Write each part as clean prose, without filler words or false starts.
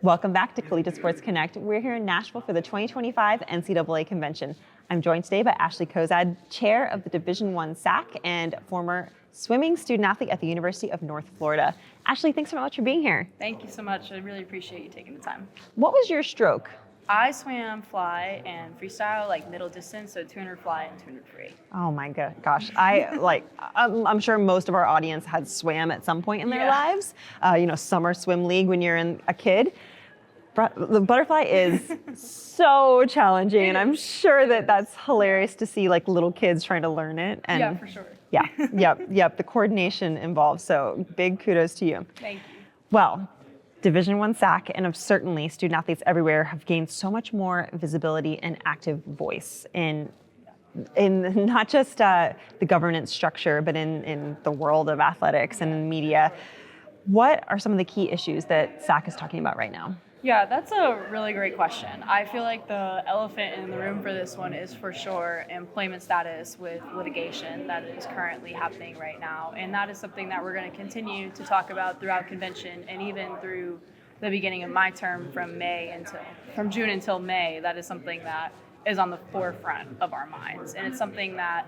Welcome back to Collegiate Sports Connect. We're here in Nashville for the 2025 NCAA Convention. I'm joined today by Ashley Cozad, chair of the Division I SAAC and former swimming student athlete at the University of North Florida. Ashley, thanks so much for being here. Thank you so much. I really appreciate you taking the time. What was your stroke? I swam fly and freestyle, like middle distance, so 200 fly and 200 free. Oh my gosh. I'm sure most of our audience had swam at some point in their lives. Summer swim league when you're a kid. The butterfly is so challenging, and I'm sure that's hilarious to see like little kids trying to learn it. And yeah, for sure. Yeah, yep. The coordination involved. So big kudos to you. Thank you. Well, Division I SAAC and certainly student athletes everywhere have gained so much more visibility and active voice in not just the governance structure, but in the world of athletics and in media. What are some of the key issues that SAAC is talking about right now? Yeah, that's a really great question. I feel like the elephant in the room for this one is for sure employment status with litigation that is currently happening right now. And that is something that we're going to continue to talk about throughout convention and even through the beginning of my term from June until May. That is something that is on the forefront of our minds. And it's something that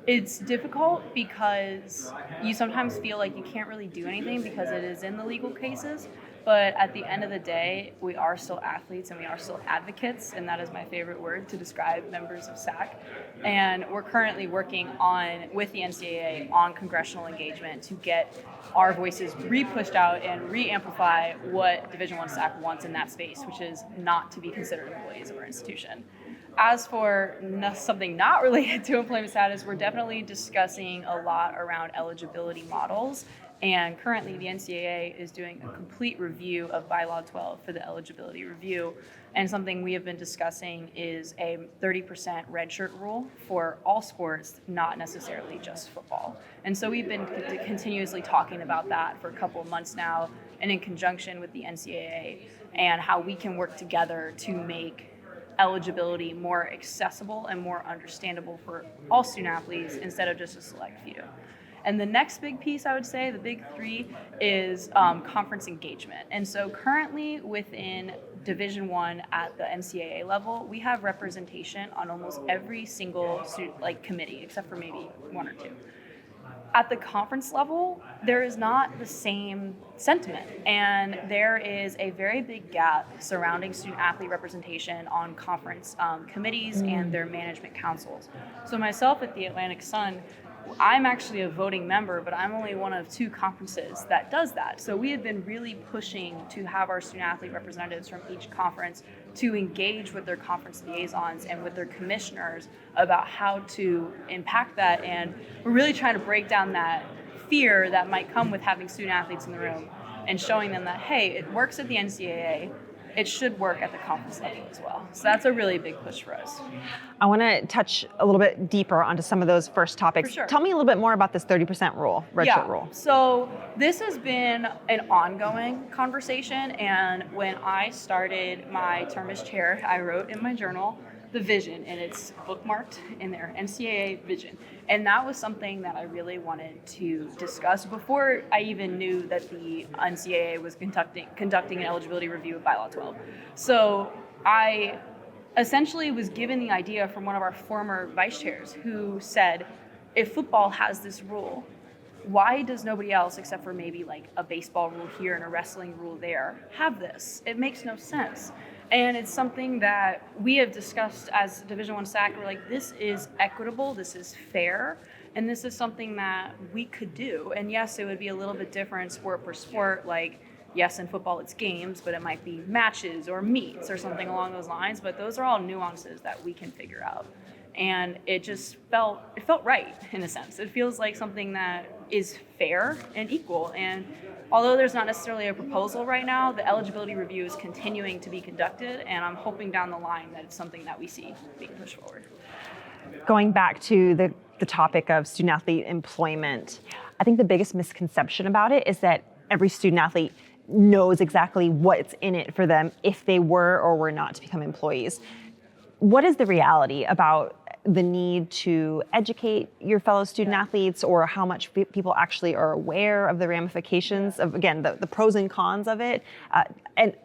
it's difficult because you sometimes feel like you can't really do anything because it is in the legal cases. But at the end of the day, we are still athletes and we are still advocates, and that is my favorite word to describe members of SAAC. And we're currently working with the NCAA on congressional engagement to get our voices re-pushed out and re-amplify what Division I SAAC wants in that space, which is not to be considered employees of our institution. As for something not related to employment status, we're definitely discussing a lot around eligibility models. And currently, the NCAA is doing a complete review of Bylaw 12 for the eligibility review. And something we have been discussing is a 30% redshirt rule for all sports, not necessarily just football. And so we've been continuously talking about that for a couple of months now, and in conjunction with the NCAA, and how we can work together to make eligibility more accessible and more understandable for all student athletes instead of just a select few. And the next big piece, I would say, the big three, is conference engagement. And so currently within Division I at the NCAA level, we have representation on almost every single committee, except for maybe one or two. At the conference level, there is not the same sentiment, and there is a very big gap surrounding student-athlete representation on conference committees and their management councils. So myself at the Atlantic Sun, I'm actually a voting member, but I'm only one of two conferences that does that. So we have been really pushing to have our student-athlete representatives from each conference to engage with their conference liaisons and with their commissioners about how to impact that. And we're really trying to break down that fear that might come with having student-athletes in the room and showing them that, hey, it works at the NCAA. It should work at the conference level as well. So that's a really big push for us. I want to touch a little bit deeper onto some of those first topics. For sure. Tell me a little bit more about this 30% rule, redshirt rule. So this has been an ongoing conversation, and when I started my term as chair, I wrote in my journal the vision, and it's bookmarked in there, NCAA vision. And that was something that I really wanted to discuss before I even knew that the NCAA was conducting an eligibility review of Bylaw 12. So I essentially was given the idea from one of our former vice chairs who said, if football has this rule, why does nobody else, except for maybe like a baseball rule here and a wrestling rule there, have this? It makes no sense. And it's something that we have discussed as Division I SAAC. We're like, this is equitable, this is fair, and this is something that we could do. And yes, it would be a little bit different sport per sport. Like, yes, in football it's games, but it might be matches or meets or something along those lines. But those are all nuances that we can figure out. And it just felt right in a sense. It feels like something that is fair and equal. And although there's not necessarily a proposal right now, the eligibility review is continuing to be conducted, and I'm hoping down the line that it's something that we see being pushed forward. Going back to the topic of student-athlete employment, I think the biggest misconception about it is that every student-athlete knows exactly what's in it for them if they were or were not to become employees. What is the reality about the need to educate your fellow student athletes, or how much people actually are aware of the ramifications of, again, the pros and cons of it? And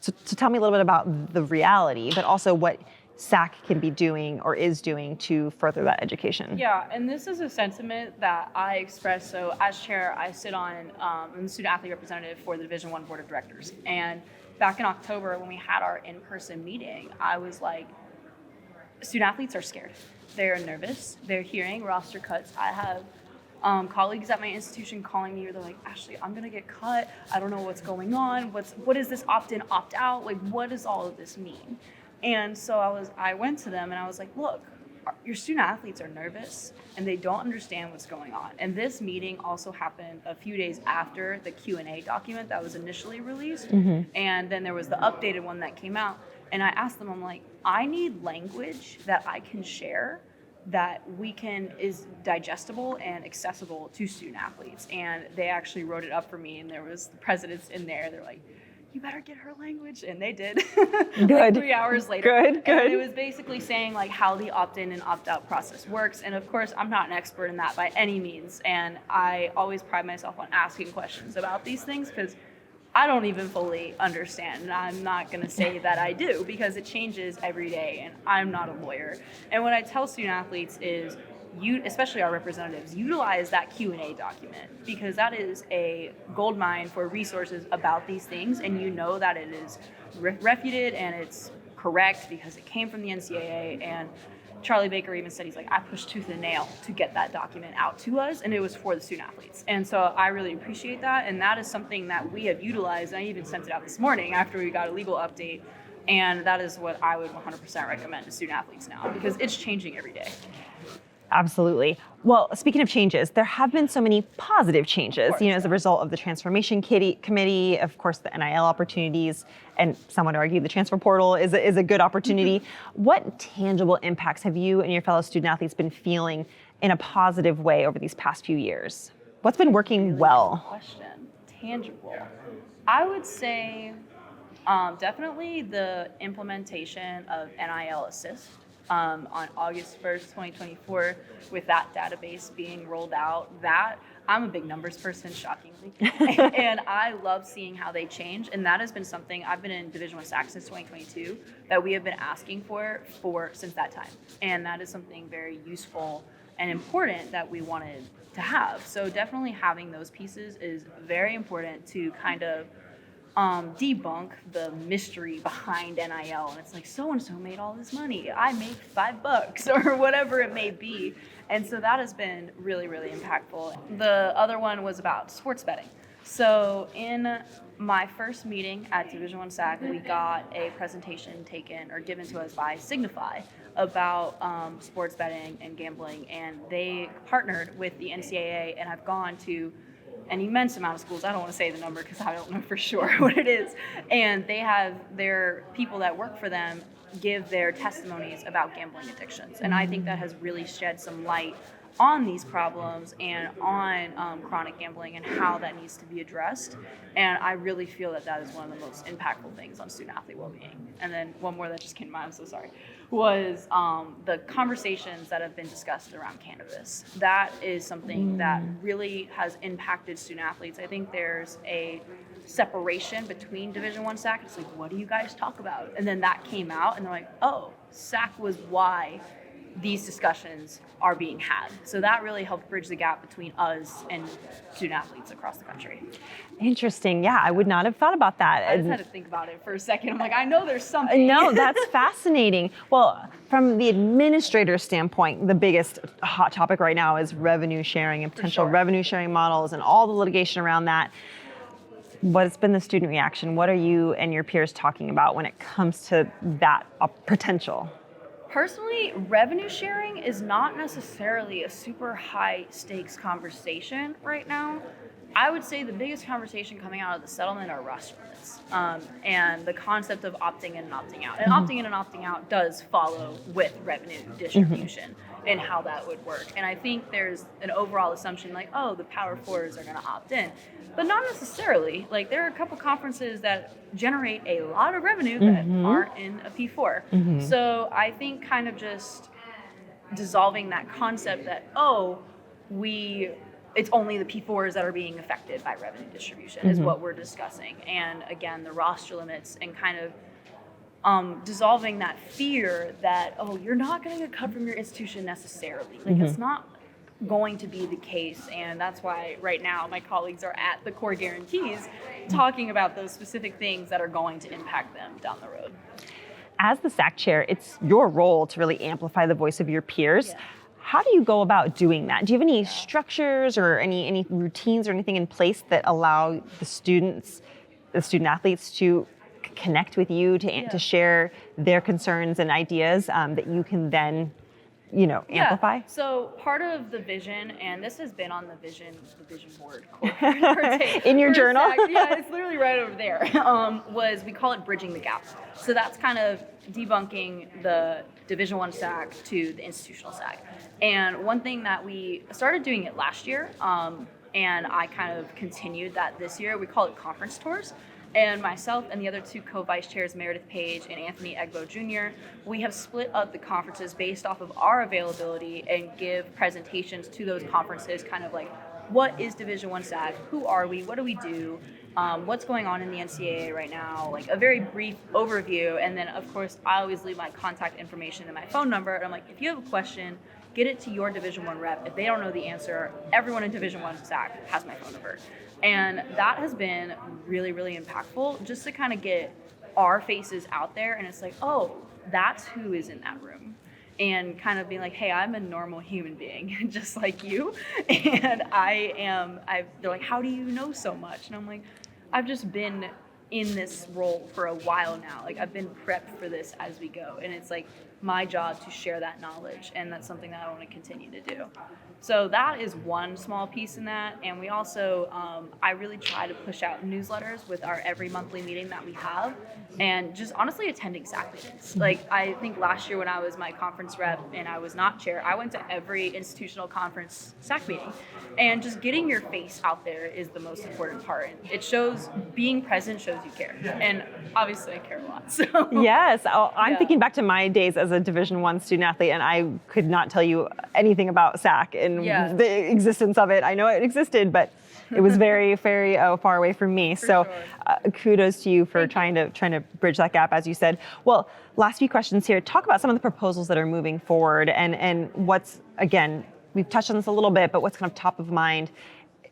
So tell me a little bit about the reality, but also what SAAC can be doing or is doing to further that education. Yeah, and this is a sentiment that I express. So as chair, I sit on, I'm the student athlete representative for the Division I Board of Directors. And back in October when we had our in-person meeting, I was like, student athletes are scared. They're nervous. They're hearing roster cuts. I have colleagues at my institution calling me, they're like, Ashley, I'm gonna get cut. I don't know what's going on. What is this opt-in, opt-out? Like, what does all of this mean? And so I went to them and I was like, look, your student athletes are nervous and they don't understand what's going on. And this meeting also happened a few days after the Q&A document that was initially released. And then there was the updated one that came out. And I asked them, I'm like, I need language that I can share that is digestible and accessible to student athletes. And they actually wrote it up for me, and there was the presidents in there. They're like, you better get her language, and they did. Good. Like 3 hours later. Good. And it was basically saying like how the opt-in and opt-out process works. And of course, I'm not an expert in that by any means. And I always pride myself on asking questions about these things because I don't even fully understand, and I'm not going to say that I do because it changes every day, and I'm not a lawyer. And what I tell student athletes is, especially our representatives, utilize that Q&A document because that is a gold mine for resources about these things, and you know that it is refuted and it's correct because it came from the NCAA. And Charlie Baker even said, he's like, I pushed tooth and nail to get that document out to us, and it was for the student athletes. And so I really appreciate that, and that is something that we have utilized. I even sent it out this morning after we got a legal update, and that is what I would 100% recommend to student athletes now because it's changing every day. Absolutely. Well, speaking of changes, there have been so many positive changes, as a result of the Transformation Committee, of course, the NIL opportunities, and some would argue the transfer portal is a good opportunity. What tangible impacts have you and your fellow student athletes been feeling in a positive way over these past few years? What's been working Really well? Good question. Tangible. I would say definitely the implementation of NIL Assist. On August 1st, 2024, with that database being rolled out, I'm a big numbers person, shockingly, and I love seeing how they change, and that has been something I've been in Division I SAAC since 2022 that we have been asking for since that time, and that is something very useful and important that we wanted to have. So definitely having those pieces is very important to kind of debunk the mystery behind NIL. And it's like, so-and-so made all this money. I made $5 or whatever it may be. And so that has been really, really impactful. The other one was about sports betting. So in my first meeting at Division I SAAC, we got a presentation given to us by Signify about sports betting and gambling. And they partnered with the NCAA and have gone to an immense amount of schools. I don't want to say the number because I don't know for sure what it is. And they have their people that work for them give their testimonies about gambling addictions. And I think that has really shed some light on these problems and on chronic gambling and how that needs to be addressed. And I really feel that is one of the most impactful things on student athlete well-being. And then one more that just came to mind, I'm so sorry, was the conversations that have been discussed around cannabis. That is something that really has impacted student athletes. I think there's a separation between Division I SAAC. It's like, what do you guys talk about? And then that came out and they're like, oh, SAAC was why these discussions are being had. So that really helped bridge the gap between us and student athletes across the country. Interesting. Yeah, I would not have thought about that. I just had to think about it for a second. I'm like, I know there's something. No, that's fascinating. Well, from the administrator standpoint, the biggest hot topic right now is revenue sharing and potential revenue sharing models and all the litigation around that. What's been the student reaction? What are you and your peers talking about when it comes to that potential? Personally, revenue sharing is not necessarily a super high stakes conversation right now. I would say the biggest conversation coming out of the settlement are roster limits and the concept of opting in and opting out. And opting in and opting out does follow with revenue distribution and how that would work. And I think there's an overall assumption like, oh, the Power Fours are going to opt in. But not necessarily. Like, there are a couple conferences that generate a lot of revenue that aren't in a P4. So I think kind of just dissolving that concept that, oh, we it's only the P4s that are being affected by revenue distribution is what we're discussing. And again, the roster limits and kind of dissolving that fear that, oh, you're not going to get cut from your institution necessarily. Like it's not going to be the case. And that's why right now my colleagues are at the core guarantees talking about those specific things that are going to impact them down the road. As the SAAC chair, it's your role to really amplify the voice of your peers. Yeah. How do you go about doing that? Do you have any structures or any routines or anything in place that allow the student athletes to connect with you, to share their concerns and ideas that you can then, amplify? So part of the vision, and this has been on the vision board in your journal. Yeah, it's literally right over there. Was we call it bridging the gap. So that's kind of debunking the Division I SAAC to the institutional SAAC. And one thing that we started doing it last year, and I kind of continued that this year. We call it conference tours. And myself and the other two co-vice chairs, Meredith Page and Anthony Egbo Jr., we have split up the conferences based off of our availability and give presentations to those conferences, kind of like, what is Division I SAAC? Who are we? What do we do? What's going on in the NCAA right now? Like a very brief overview. And then, of course, I always leave my contact information and my phone number. And I'm like, if you have a question, get it to your Division I rep. If they don't know the answer, everyone in Division I SAAC has my phone number. And that has been really, really impactful just to kind of get our faces out there. And it's like, oh, that's who is in that room. And kind of being like, hey, I'm a normal human being, just like you. And they're like, how do you know so much? And I'm like, I've just been in this role for a while now. Like I've been prepped for this as we go. And it's like my job to share that knowledge. And that's something that I want to continue to do. So that is one small piece in that. And we also, I really try to push out newsletters with our every monthly meeting that we have, and just honestly attending SAAC meetings. Like I think last year when I was my conference rep and I was not chair, I went to every institutional conference SAAC meeting. And just getting your face out there is the most important part. It shows, being present shows you care. And obviously I care a lot. So yes, I'm thinking back to my days as a Division I student athlete, and I could not tell you anything about SAAC and the existence of it. I know it existed, but it was very, very far away from me. So kudos to you for trying to bridge that gap, as you said. Well, last few questions here. Talk about some of the proposals that are moving forward and what's, again, we've touched on this a little bit, but what's kind of top of mind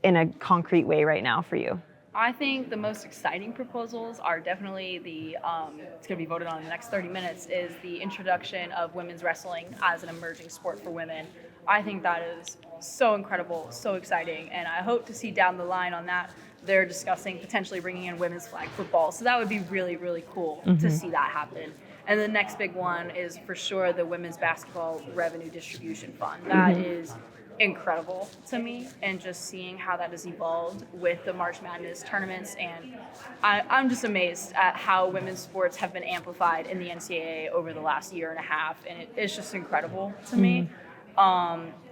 in a concrete way right now for you? I think the most exciting proposals are definitely it's going to be voted on in the next 30 minutes, is the introduction of women's wrestling as an emerging sport for women. I think that is so incredible, so exciting, and I hope to see down the line on that they're discussing potentially bringing in women's flag football. So that would be really, really cool to see that happen. And the next big one is for sure the Women's Basketball Revenue Distribution Fund. That is incredible to me, and just seeing how that has evolved with the March Madness tournaments. And I'm just amazed at how women's sports have been amplified in the NCAA over the last year and a half. And it's just incredible to me.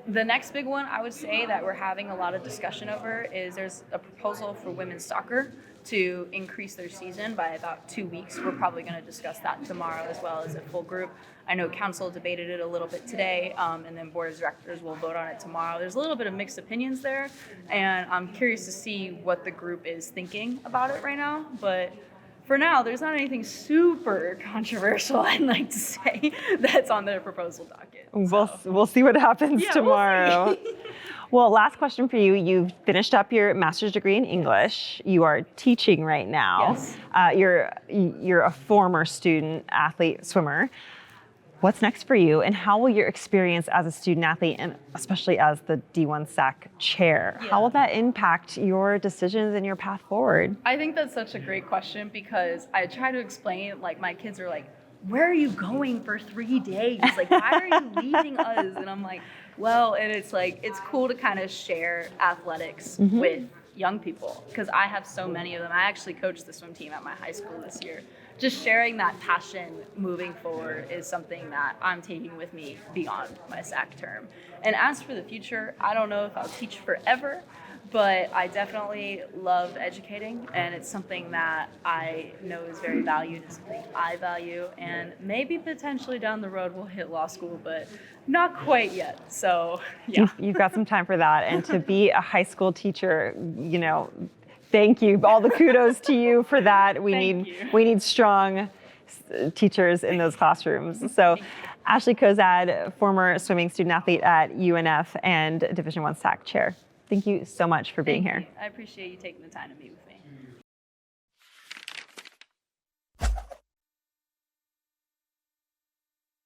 The next big one I would say that we're having a lot of discussion over is there's a proposal for women's soccer to increase their season by about 2 weeks. We're probably going to discuss that tomorrow as well as a full group. I know council debated it a little bit today, and then board of directors will vote on it tomorrow. There's a little bit of mixed opinions there, and I'm curious to see what the group is thinking about it right now. But for now, there's not anything super controversial, I'd like to say, that's on the proposal docket. We'll see what happens tomorrow. We'll see. Well, last question for you. You've finished up your master's degree in English. You are teaching right now. Yes. You're a former student athlete swimmer. What's next for you, and how will your experience as a student athlete, and especially as the D1 SAAC chair, how will that impact your decisions and your path forward? I think that's such a great question, because I try to explain, like my kids are like, where are you going for 3 days? Like, why are you leaving us? And I'm like, well, and it's like, it's cool to kind of share athletics with young people, because I have so many of them. I actually coached the swim team at my high school this year. Just sharing that passion moving forward is something that I'm taking with me beyond my SAAC term. And as for the future, I don't know if I'll teach forever, but I definitely love educating, and it's something that I know is very valued. It's something I value, and maybe potentially down the road we'll hit law school, but not quite yet. So yeah. You've got some time for that. And to be a high school teacher, thank you. All the kudos to you for that. We need strong teachers in those classrooms. So Ashley Cozad, former swimming student athlete at UNF and Division I SAAC chair. Thank you so much for being here. I appreciate you taking the time to meet with me.